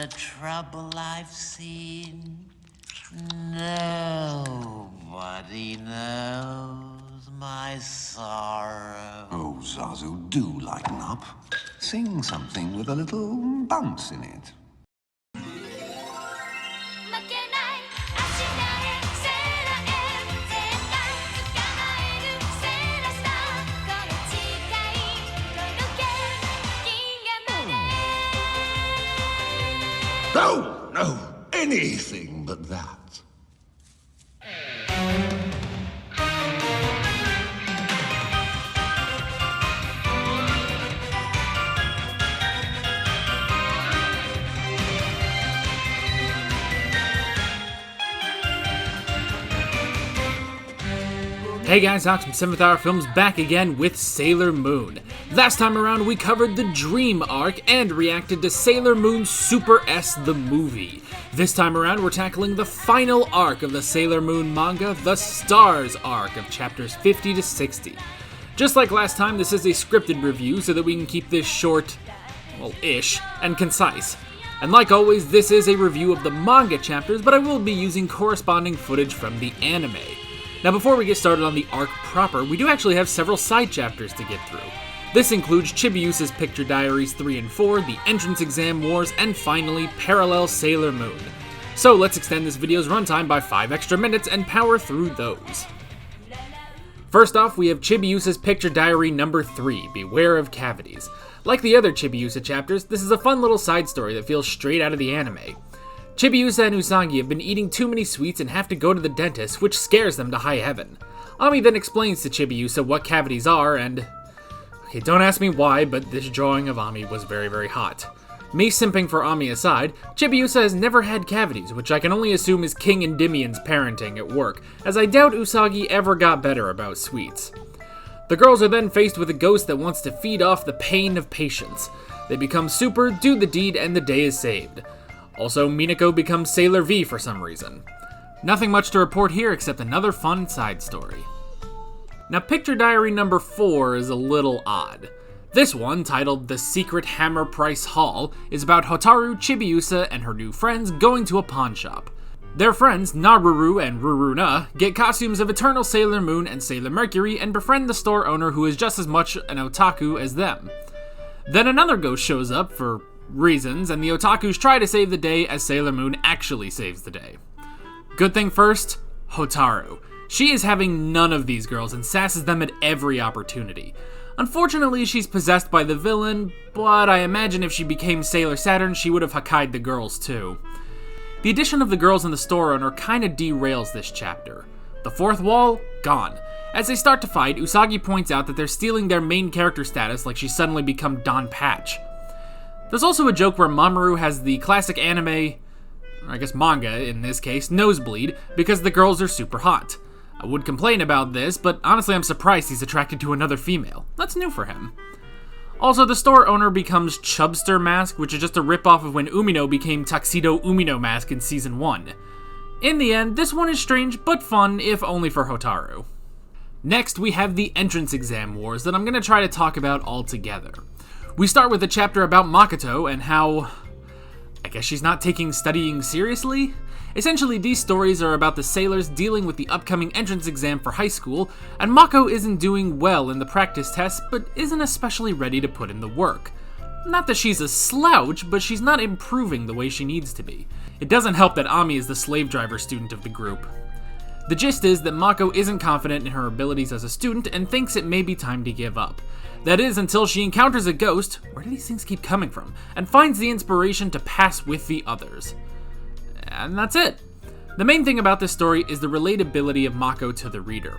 the trouble I've seen. Nobody knows my sorrow. Oh, Zazu, do lighten up. Sing something with a little bounce in it. No, anything but that. Hey guys, Alex from 7th Hour Films back again with Sailor Moon. Last time around we covered the Dream arc and reacted to Sailor Moon Super S the movie. This time around we're tackling the final arc of the Sailor Moon manga, the Stars arc of chapters 50 to 60. Just like last time, this is a scripted review so that we can keep this short, well, ish, and concise. And like always, this is a review of the manga chapters, but I will be using corresponding footage from the anime. Now before we get started on the arc proper, we do actually have several side chapters to get through. This includes Chibiusa's Picture Diaries 3 and 4, the Entrance Exam Wars, and finally, Parallel Sailor Moon. So let's extend this video's runtime by 5 extra minutes and power through those. First off, we have Chibiusa's Picture Diary number 3, Beware of Cavities. Like the other Chibiusa chapters, this is a fun little side story that feels straight out of the anime. Chibiusa and Usagi have been eating too many sweets and have to go to the dentist, which scares them to high heaven. Ami then explains to Chibiusa what cavities are, and... okay, don't ask me why, but this drawing of Ami was very, very hot. Me simping for Ami aside, Chibiusa has never had cavities, which I can only assume is King Endymion's parenting at work, as I doubt Usagi ever got better about sweets. The girls are then faced with a ghost that wants to feed off the pain of patience. They become super, do the deed, and the day is saved. Also, Minako becomes Sailor V for some reason. Nothing much to report here except another fun side story. Now, Picture Diary number 4 is a little odd. This one, titled The Secret Hammer Price Haul, is about Hotaru, Chibiusa, and her new friends going to a pawn shop. Their friends, Naruru and Ruruna, get costumes of Eternal Sailor Moon and Sailor Mercury and befriend the store owner who is just as much an otaku as them. Then another ghost shows up for reasons, and the otakus try to save the day as Sailor Moon actually saves the day. Good thing first, Hotaru. She is having none of these girls and sasses them at every opportunity. Unfortunately, she's possessed by the villain, but I imagine if she became Sailor Saturn, she would have Hakai'd the girls too. The addition of the girls and the store owner kinda derails this chapter. The fourth wall, gone. As they start to fight, Usagi points out that they're stealing their main character status like she's suddenly become Don Patch. There's also a joke where Mamoru has the classic anime, or I guess manga in this case, nosebleed, because the girls are super hot. I would complain about this, but honestly I'm surprised he's attracted to another female. That's new for him. Also, the store owner becomes Chubster Mask, which is just a ripoff of when Umino became Tuxedo Umino Mask in Season 1. In the end, this one is strange, but fun, if only for Hotaru. Next, we have the Entrance Exam Wars that I'm going to try to talk about all together. We start with a chapter about Makoto and how, I guess she's not taking studying seriously? Essentially, these stories are about the sailors dealing with the upcoming entrance exam for high school, and Mako isn't doing well in the practice test, but isn't especially ready to put in the work. Not that she's a slouch, but she's not improving the way she needs to be. It doesn't help that Ami is the slave driver student of the group. The gist is that Mako isn't confident in her abilities as a student and thinks it may be time to give up. That is, until she encounters a ghost, where do these things keep coming from, and finds the inspiration to pass with the others. And that's it. The main thing about this story is the relatability of Mako to the reader.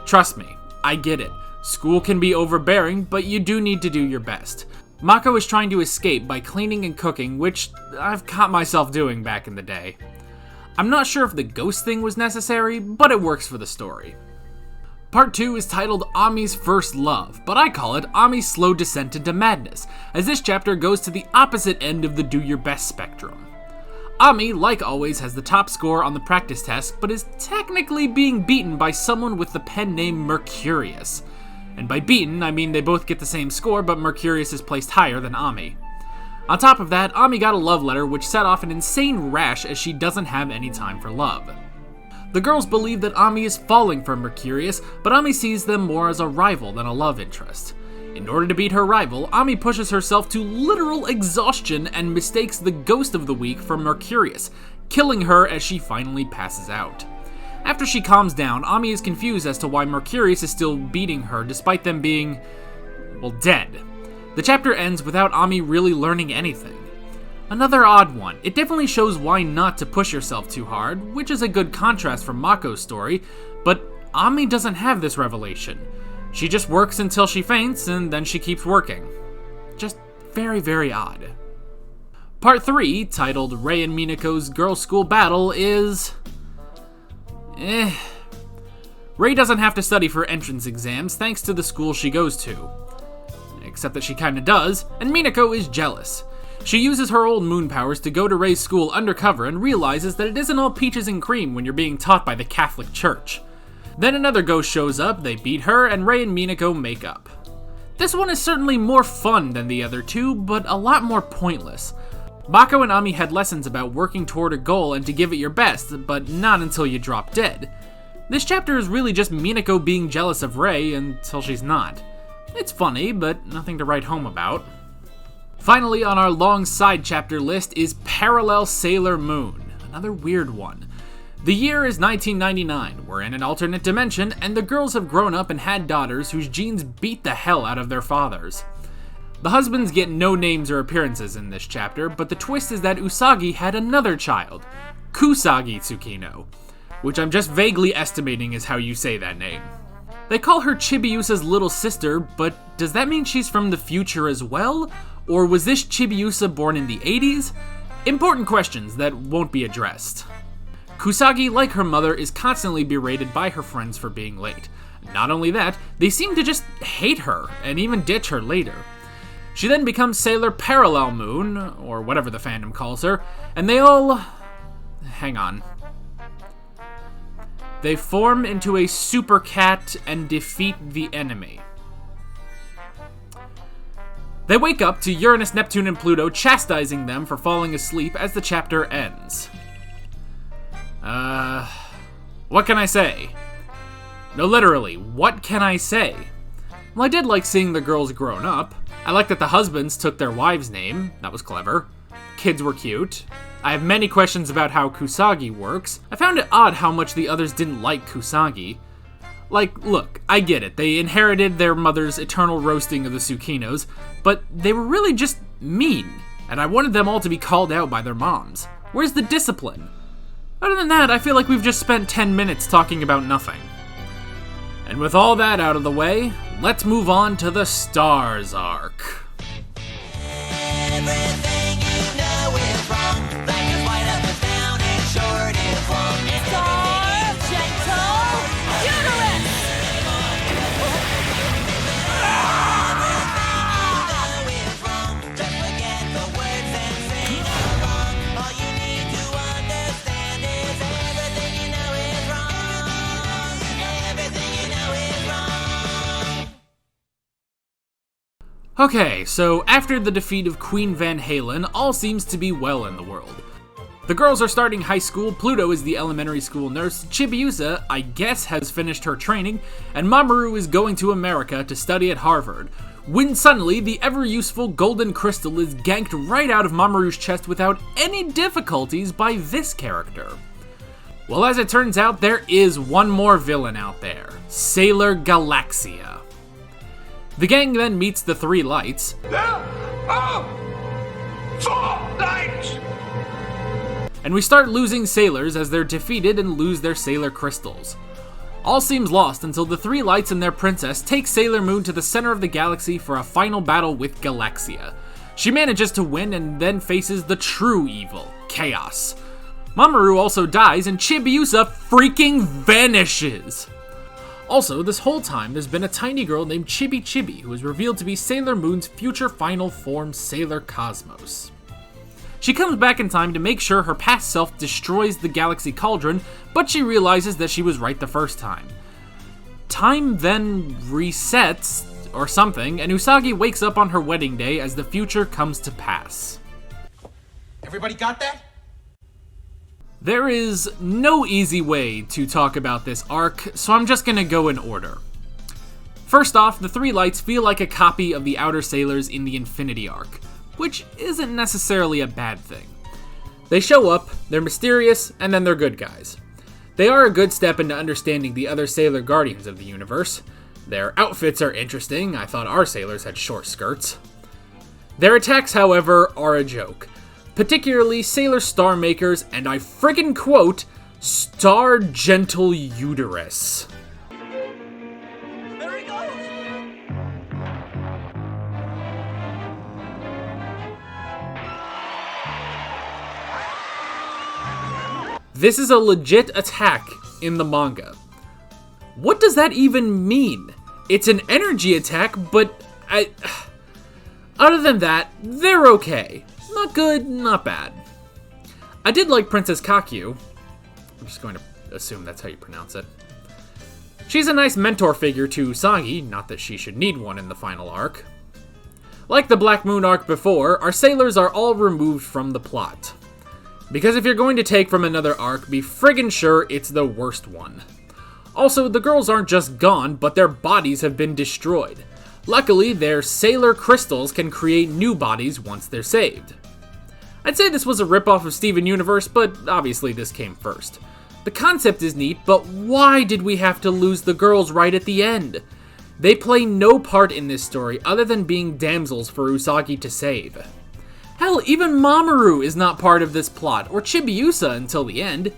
Trust me, I get it. School can be overbearing, but you do need to do your best. Mako is trying to escape by cleaning and cooking, which I've caught myself doing back in the day. I'm not sure if the ghost thing was necessary, but it works for the story. Part 2 is titled Ami's First Love, but I call it Ami's Slow Descent into Madness, as this chapter goes to the opposite end of the do your best spectrum. Ami, like always, has the top score on the practice test, but is technically being beaten by someone with the pen name Mercurius. And by beaten, I mean they both get the same score, but Mercurius is placed higher than Ami. On top of that, Ami got a love letter which set off an insane rash as she doesn't have any time for love. The girls believe that Ami is falling for Mercurius, but Ami sees them more as a rival than a love interest. In order to beat her rival, Ami pushes herself to literal exhaustion and mistakes the Ghost of the Week for Mercurius, killing her as she finally passes out. After she calms down, Ami is confused as to why Mercurius is still beating her despite them being, well, dead. The chapter ends without Ami really learning anything. Another odd one. It definitely shows why not to push yourself too hard, which is a good contrast from Mako's story, but Ami doesn't have this revelation. She just works until she faints, and then she keeps working. Just very, very odd. Part 3, titled Rei and Minako's Girls' School Battle, is... Rei doesn't have to study for entrance exams thanks to the school she goes to. Except that she kinda does, and Minako is jealous. She uses her old moon powers to go to Rei's school undercover and realizes that it isn't all peaches and cream when you're being taught by the Catholic Church. Then another ghost shows up, they beat her, and Rei and Minako make up. This one is certainly more fun than the other two, but a lot more pointless. Mako and Ami had lessons about working toward a goal and to give it your best, but not until you drop dead. This chapter is really just Minako being jealous of Rei until she's not. It's funny, but nothing to write home about. Finally, on our long side chapter list is Parallel Sailor Moon, another weird one. The year is 1999, we're in an alternate dimension, and the girls have grown up and had daughters whose genes beat the hell out of their fathers. The husbands get no names or appearances in this chapter, but the twist is that Usagi had another child, Kusagi Tsukino, which I'm just vaguely estimating is how you say that name. They call her Chibiusa's little sister, but does that mean she's from the future as well? Or was this Chibiusa born in the 80s? Important questions that won't be addressed. Kusagi, like her mother, is constantly berated by her friends for being late. Not only that, they seem to just hate her, and even ditch her later. She then becomes Sailor Parallel Moon, or whatever the fandom calls her, and they all... hang on. They form into a super cat and defeat the enemy. They wake up to Uranus, Neptune, and Pluto chastising them for falling asleep as the chapter ends. What can I say? No, literally, what can I say? Well, I did like seeing the girls grown up. I like that the husbands took their wives' name. That was clever. Kids were cute. I have many questions about how Kusagi works. I found it odd how much the others didn't like Kusagi. Like, look, I get it. They inherited their mother's eternal roasting of the Tsukinos, but they were really just mean, and I wanted them all to be called out by their moms. Where's the discipline? Other than that, I feel like we've just spent 10 minutes talking about nothing. And with all that out of the way, let's move on to the Stars arc. Everything you know is wrong. Black is white, up is down, and short is long. Star, gentle, uterus! Everything you know is wrong. Just forget the words and sing along. All you need to understand is everything you know is wrong. Everything you know is wrong. Okay, so after the defeat of Queen Van Halen, all seems to be well in the world. The girls are starting high school, Pluto is the elementary school nurse, Chibiusa, I guess, has finished her training, and Mamoru is going to America to study at Harvard, when suddenly the ever-useful golden crystal is ganked right out of Mamoru's chest without any difficulties by this character. Well, as it turns out, there is one more villain out there, Sailor Galaxia. The gang then meets the Three Lights, and we start losing sailors as they're defeated and lose their sailor crystals. All seems lost until the Three Lights and their princess take Sailor Moon to the center of the galaxy for a final battle with Galaxia. She manages to win and then faces the true evil, Chaos. Mamoru also dies and Chibiusa freaking vanishes! Also, this whole time, there's been a tiny girl named Chibi Chibi who is revealed to be Sailor Moon's future final form, Sailor Cosmos. She comes back in time to make sure her past self destroys the Galaxy Cauldron, but she realizes that she was right the first time. Time then resets, or something, and Usagi wakes up on her wedding day as the future comes to pass. Everybody got that? There is no easy way to talk about this arc, so I'm just gonna go in order. First off, the Three Lights feel like a copy of the Outer Sailors in the Infinity arc, which isn't necessarily a bad thing. They show up, they're mysterious, and then they're good guys. They are a good step into understanding the other Sailor Guardians of the universe. Their outfits are interesting. I thought our sailors had short skirts. Their attacks, however, are a joke. Particularly Sailor Starmaker's, and I friggin' quote, Star Gentle Uterus. There he goes! This is a legit attack in the manga. What does that even mean? It's an energy attack, but other than that, they're okay. Not good, not bad. I did like Princess Kakyu. I'm just going to assume that's how you pronounce it. She's a nice mentor figure to Usagi, not that she should need one in the final arc. Like the Black Moon arc before, our sailors are all removed from the plot. Because if you're going to take from another arc, be friggin' sure it's the worst one. Also, the girls aren't just gone, but their bodies have been destroyed. Luckily, their sailor crystals can create new bodies once they're saved. I'd say this was a ripoff of Steven Universe, but obviously this came first. The concept is neat, but why did we have to lose the girls right at the end? They play no part in this story other than being damsels for Usagi to save. Hell, even Mamoru is not part of this plot, or Chibiusa until the end.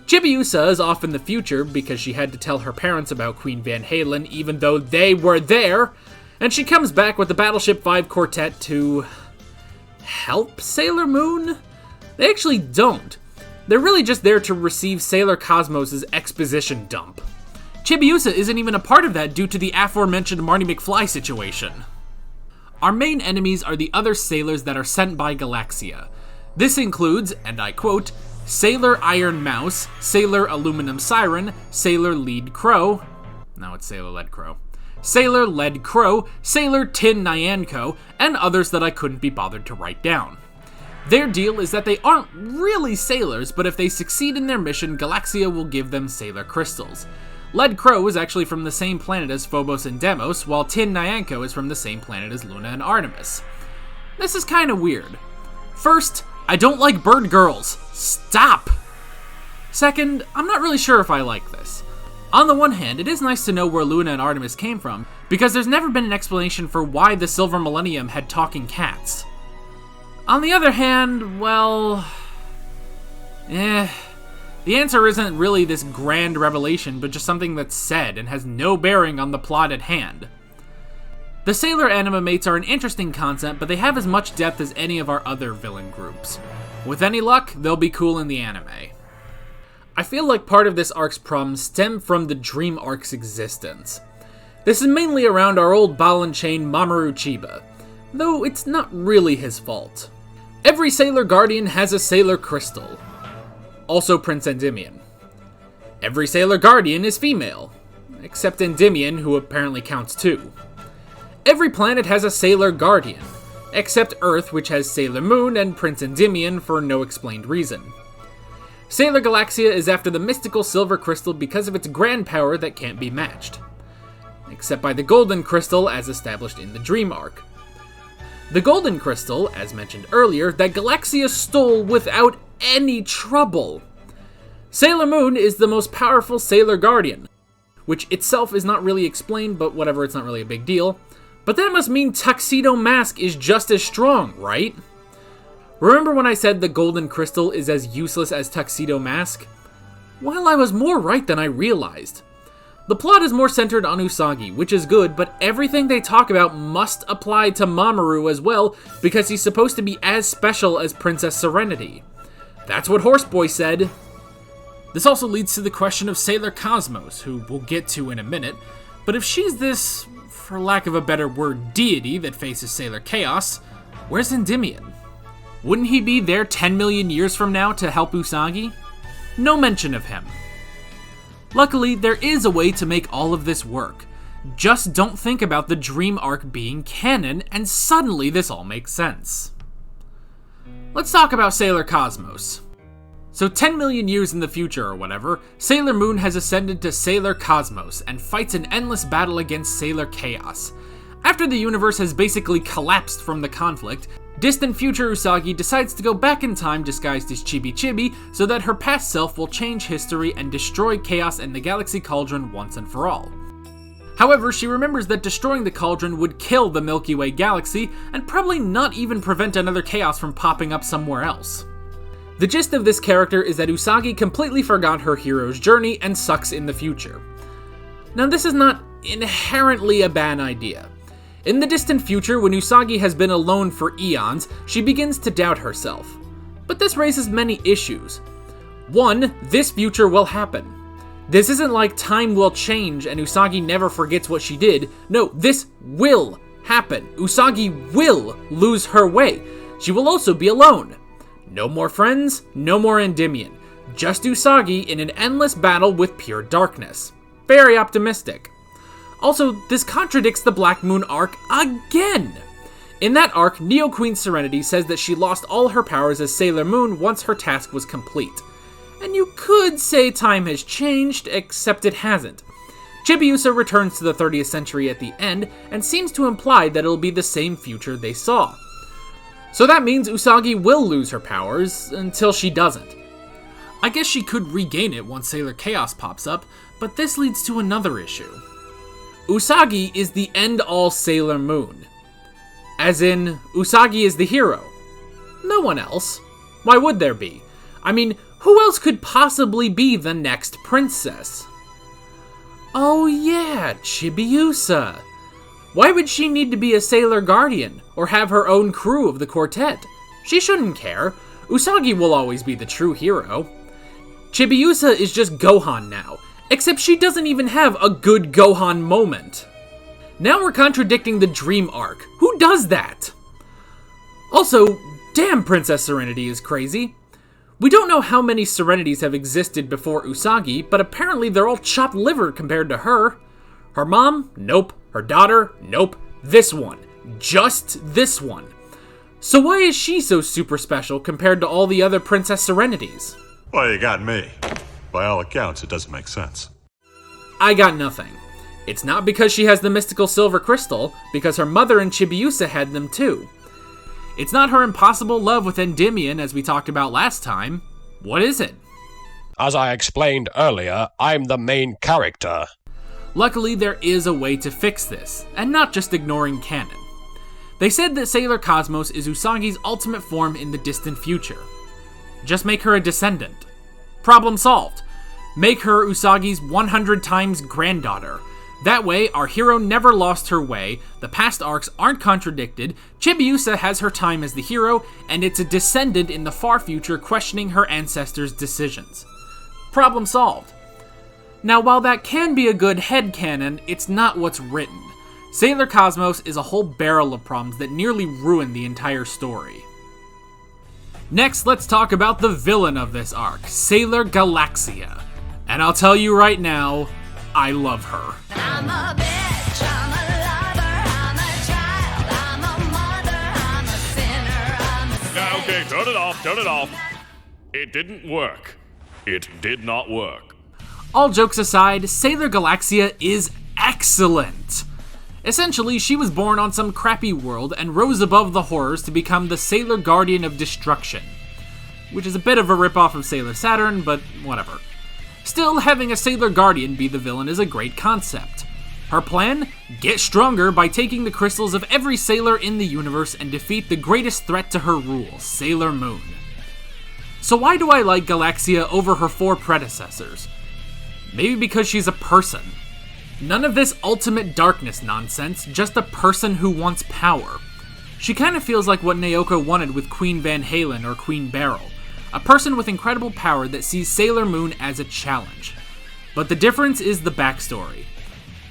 Chibiusa is off in the future because she had to tell her parents about Queen Van Halen even though they were there, and she comes back with the Battleship 5 Quartet to help Sailor Moon? They actually don't. They're really just there to receive Sailor Cosmos' exposition dump. Chibiusa isn't even a part of that due to the aforementioned Marty McFly situation. Our main enemies are the other sailors that are sent by Galaxia. This includes, and I quote, Sailor Iron Mouse, Sailor Aluminum Siren, Sailor Lead Crow, now it's Sailor Lead Crow, Sailor Lead Crow, Sailor Tin Nyanko, and others that I couldn't be bothered to write down. Their deal is that they aren't really sailors, but if they succeed in their mission, Galaxia will give them Sailor Crystals. Lead Crow is actually from the same planet as Phobos and Deimos, while Tin Nyanko is from the same planet as Luna and Artemis. This is kinda weird. First, I don't like bird girls. Stop! Second, I'm not really sure if I like this. On the one hand, it is nice to know where Luna and Artemis came from, because there's never been an explanation for why the Silver Millennium had talking cats. On the other hand, well... The answer isn't really this grand revelation, but just something that's said and has no bearing on the plot at hand. The Sailor Animamates are an interesting concept, but they have as much depth as any of our other villain groups. With any luck, they'll be cool in the anime. I feel like part of this arc's problems stem from the Dream arc's existence. This is mainly around our old ball and chain Mamoru Chiba, though it's not really his fault. Every Sailor Guardian has a Sailor Crystal. Also Prince Endymion. Every Sailor Guardian is female, except Endymion, who apparently counts too. Every planet has a Sailor Guardian, except Earth, which has Sailor Moon and Prince Endymion for no explained reason. Sailor Galaxia is after the mystical Silver Crystal because of its grand power that can't be matched, except by the Golden Crystal as established in the Dream arc. The Golden Crystal, as mentioned earlier, that Galaxia stole without any trouble. Sailor Moon is the most powerful Sailor Guardian, which itself is not really explained, but whatever, it's not really a big deal. But that must mean Tuxedo Mask is just as strong, right? Remember when I said the Golden Crystal is as useless as Tuxedo Mask? Well, I was more right than I realized. The plot is more centered on Usagi, which is good, but everything they talk about must apply to Mamoru as well, because he's supposed to be as special as Princess Serenity. That's what Horseboy said. This also leads to the question of Sailor Cosmos, who we'll get to in a minute, but if she's this, for lack of a better word, deity that faces Sailor Chaos, where's Endymion? Wouldn't he be there 10 million years from now to help Usagi? No mention of him. Luckily, there is a way to make all of this work. Just don't think about the Dream arc being canon, and suddenly this all makes sense. Let's talk about Sailor Cosmos. So 10 million years in the future or whatever, Sailor Moon has ascended to Sailor Cosmos and fights an endless battle against Sailor Chaos. After the universe has basically collapsed from the conflict, distant future Usagi decides to go back in time disguised as Chibi Chibi so that her past self will change history and destroy Chaos and the Galaxy Cauldron once and for all. However, she remembers that destroying the Cauldron would kill the Milky Way galaxy and probably not even prevent another Chaos from popping up somewhere else. The gist of this character is that Usagi completely forgot her hero's journey and sucks in the future. Now, this is not inherently a bad idea. In the distant future, when Usagi has been alone for eons, she begins to doubt herself. But this raises many issues. One, this future will happen. This isn't like time will change and Usagi never forgets what she did. No, this will happen. Usagi will lose her way. She will also be alone. No more friends, no more Endymion. Just Usagi in an endless battle with pure darkness. Very optimistic. Also, this contradicts the Black Moon arc again! In that arc, Neo Queen Serenity says that she lost all her powers as Sailor Moon once her task was complete. And you could say time has changed, except it hasn't. Chibiusa returns to the 30th century at the end, and seems to imply that it'll be the same future they saw. So that means Usagi will lose her powers, until she doesn't. I guess she could regain it once Sailor Chaos pops up, but this leads to another issue. Usagi is the end-all Sailor Moon. As in, Usagi is the hero. No one else. Why would there be? I mean, who else could possibly be the next princess? Oh yeah, Chibiusa. Why would she need to be a Sailor Guardian, or have her own crew of the quartet? She shouldn't care. Usagi will always be the true hero. Chibiusa is just Gohan now, except she doesn't even have a good Gohan moment. Now we're contradicting the Dream arc. Who does that? Also, damn, Princess Serenity is crazy. We don't know how many Serenities have existed before Usagi, but apparently they're all chopped liver compared to her. Her mom? Nope. Her daughter? Nope. This one. Just this one. So why is she so super special compared to all the other Princess Serenities? Well, you got me. By all accounts, it doesn't make sense. I got nothing. It's not because she has the mystical silver crystal, because her mother and Chibiusa had them too. It's not her impossible love with Endymion, as we talked about last time. What is it? As I explained earlier, I'm the main character. Luckily, there is a way to fix this, and not just ignoring canon. They said that Sailor Cosmos is Usagi's ultimate form in the distant future. Just make her a descendant. Problem solved. Make her Usagi's 100 times granddaughter. That way, our hero never lost her way, the past arcs aren't contradicted, Chibiusa has her time as the hero, and it's a descendant in the far future questioning her ancestors' decisions. Problem solved. Now, while that can be a good headcanon, it's not what's written. Sailor Cosmos is a whole barrel of problems that nearly ruin the entire story. Next, let's talk about the villain of this arc, Sailor Galaxia. And I'll tell you right now, I love her. I'm a bitch, I'm a lover, I'm a child, I'm a mother, I'm a sinner, I'm a saint. Okay, turn it off. It didn't work. It did not work. All jokes aside, Sailor Galaxia is excellent. Essentially, she was born on some crappy world and rose above the horrors to become the Sailor Guardian of Destruction. Which is a bit of a ripoff of Sailor Saturn, but whatever. Still, having a Sailor Guardian be the villain is a great concept. Her plan? Get stronger by taking the crystals of every sailor in the universe and defeat the greatest threat to her rule, Sailor Moon. So why do I like Galaxia over her 4 predecessors? Maybe because she's a person. None of this ultimate darkness nonsense, just a person who wants power. She kind of feels like what Naoko wanted with Queen Van Halen or Queen Beryl. A person with incredible power that sees Sailor Moon as a challenge. But the difference is the backstory.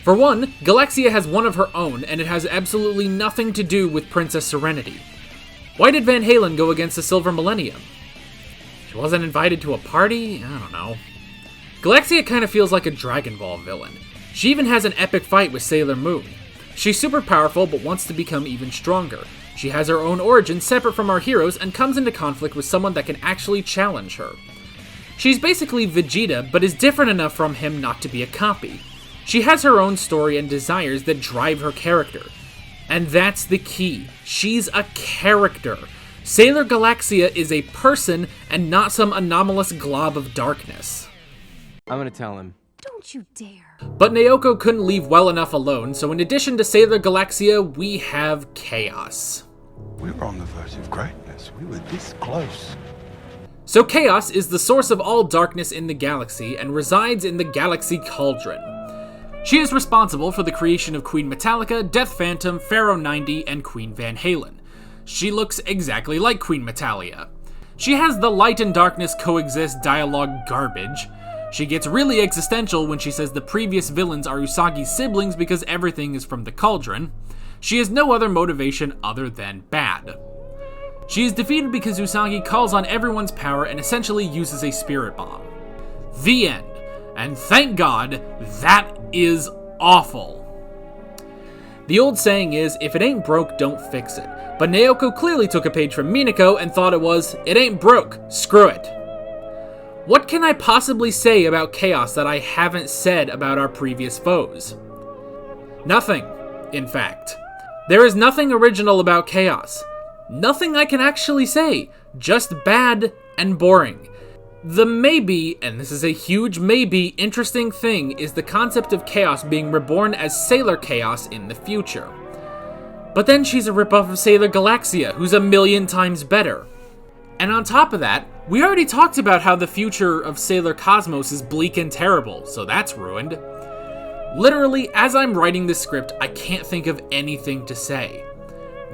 For one, Galaxia has one of her own, and it has absolutely nothing to do with Princess Serenity. Why did Van Halen go against the Silver Millennium? She wasn't invited to a party? I don't know. Galaxia kind of feels like a Dragon Ball villain. She even has an epic fight with Sailor Moon. She's super powerful but wants to become even stronger. She has her own origin separate from our heroes and comes into conflict with someone that can actually challenge her. She's basically Vegeta, but is different enough from him not to be a copy. She has her own story and desires that drive her character. And that's the key. She's a character. Sailor Galaxia is a person and not some anomalous glob of darkness. I'm gonna tell him. Don't you dare. But Naoko couldn't leave well enough alone, so in addition to Sailor Galaxia, we have Chaos. We were on the verge of greatness. We were this close. So Chaos is the source of all darkness in the galaxy and resides in the Galaxy Cauldron. She is responsible for the creation of Queen Metallica, Death Phantom, Pharaoh 90, and Queen Van Halen. She looks exactly like Queen Metallia. She has the light and darkness coexist dialogue garbage. She gets really existential when she says the previous villains are Usagi's siblings because everything is from the Cauldron. She has no other motivation other than bad. She is defeated because Usagi calls on everyone's power and essentially uses a spirit bomb. The end. And thank God, that is awful. The old saying is, if it ain't broke, don't fix it. But Naoko clearly took a page from Minako and thought it was, it ain't broke, screw it. What can I possibly say about Chaos that I haven't said about our previous foes? Nothing, in fact. There is nothing original about Chaos. Nothing I can actually say, just bad and boring. The maybe, and this is a huge maybe, interesting thing is the concept of Chaos being reborn as Sailor Chaos in the future. But then she's a ripoff of Sailor Galaxia, who's a million times better. And on top of that, we already talked about how the future of Sailor Cosmos is bleak and terrible, so that's ruined. Literally, as I'm writing this script, I can't think of anything to say.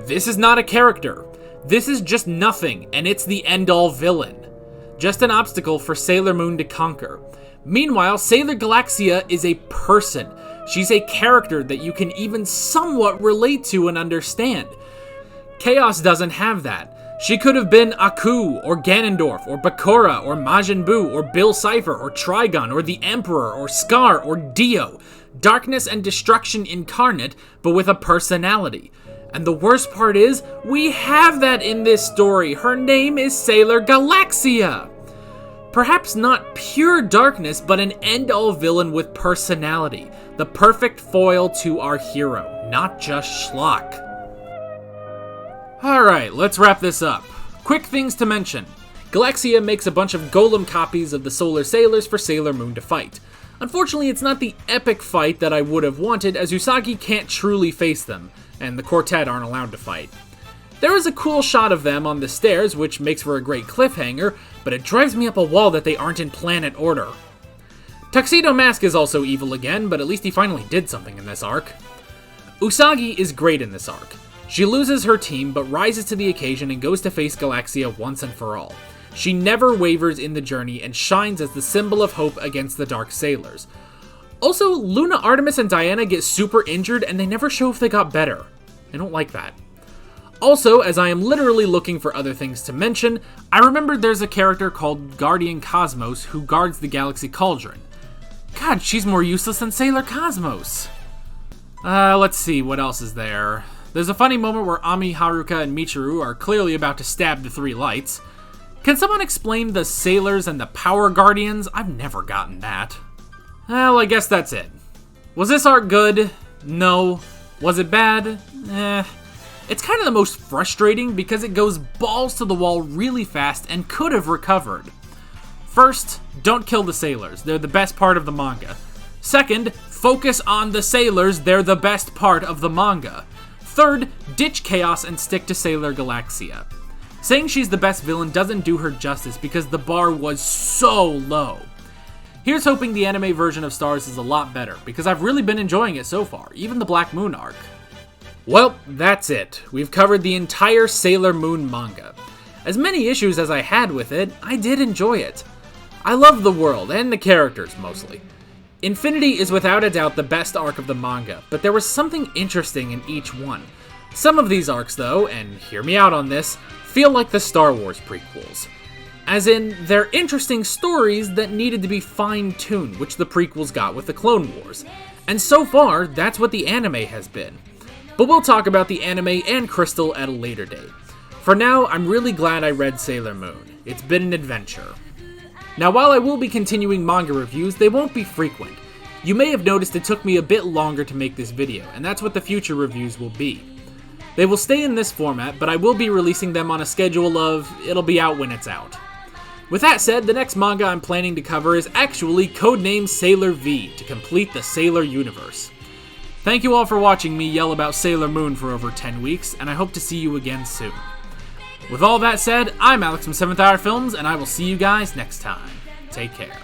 This is not a character. This is just nothing, and it's the end-all villain. Just an obstacle for Sailor Moon to conquer. Meanwhile, Sailor Galaxia is a person. She's a character that you can even somewhat relate to and understand. Chaos doesn't have that. She could have been Aku, or Ganondorf, or Bakura, or Majin Buu, or Bill Cipher, or Trigun, or the Emperor, or Scar, or Dio. Darkness and destruction incarnate, but with a personality. And the worst part is, we have that in this story. Her name is Sailor Galaxia. Perhaps not pure darkness, but an end-all villain with personality. The perfect foil to our hero, not just schlock. Alright, let's wrap this up. Quick things to mention. Galaxia makes a bunch of golem copies of the Solar Sailors for Sailor Moon to fight. Unfortunately, it's not the epic fight that I would have wanted, as Usagi can't truly face them, and the quartet aren't allowed to fight. There is a cool shot of them on the stairs, which makes for a great cliffhanger, but it drives me up a wall that they aren't in planet order. Tuxedo Mask is also evil again, but at least he finally did something in this arc. Usagi is great in this arc. She loses her team, but rises to the occasion and goes to face Galaxia once and for all. She never wavers in the journey and shines as the symbol of hope against the Dark Sailors. Also, Luna, Artemis, and Diana get super injured and they never show if they got better. I don't like that. Also, as I am literally looking for other things to mention, I remembered there's a character called Guardian Cosmos who guards the Galaxy Cauldron. God, she's more useless than Sailor Cosmos. Let's see, what else is there? There's a funny moment where Ami, Haruka, and Michiru are clearly about to stab the three lights. Can someone explain the Sailors and the Power Guardians? I've never gotten that. Well, I guess that's it. Was this arc good? No. Was it bad? It's kind of the most frustrating because it goes balls to the wall really fast and could have recovered. First, don't kill the Sailors. They're the best part of the manga. Second, focus on the Sailors. They're the best part of the manga. Third, ditch Chaos and stick to Sailor Galaxia. Saying she's the best villain doesn't do her justice because the bar was so low. Here's hoping the anime version of Stars is a lot better, because I've really been enjoying it so far, even the Black Moon arc. Well, that's it. We've covered the entire Sailor Moon manga. As many issues as I had with it, I did enjoy it. I love the world, and the characters mostly. Infinity is without a doubt the best arc of the manga, but there was something interesting in each one. Some of these arcs though, and hear me out on this, feel like the Star Wars prequels. As in, they're interesting stories that needed to be fine-tuned, which the prequels got with the Clone Wars. And so far, that's what the anime has been. But we'll talk about the anime and Crystal at a later date. For now, I'm really glad I read Sailor Moon. It's been an adventure. Now, while I will be continuing manga reviews, they won't be frequent. You may have noticed it took me a bit longer to make this video, and that's what the future reviews will be. They will stay in this format, but I will be releasing them on a schedule of, it'll be out when it's out. With that said, the next manga I'm planning to cover is actually codenamed Sailor V, to complete the Sailor universe. Thank you all for watching me yell about Sailor Moon for over 10 weeks, and I hope to see you again soon. With all that said, I'm Alex from 7th Hour Films, and I will see you guys next time. Take care.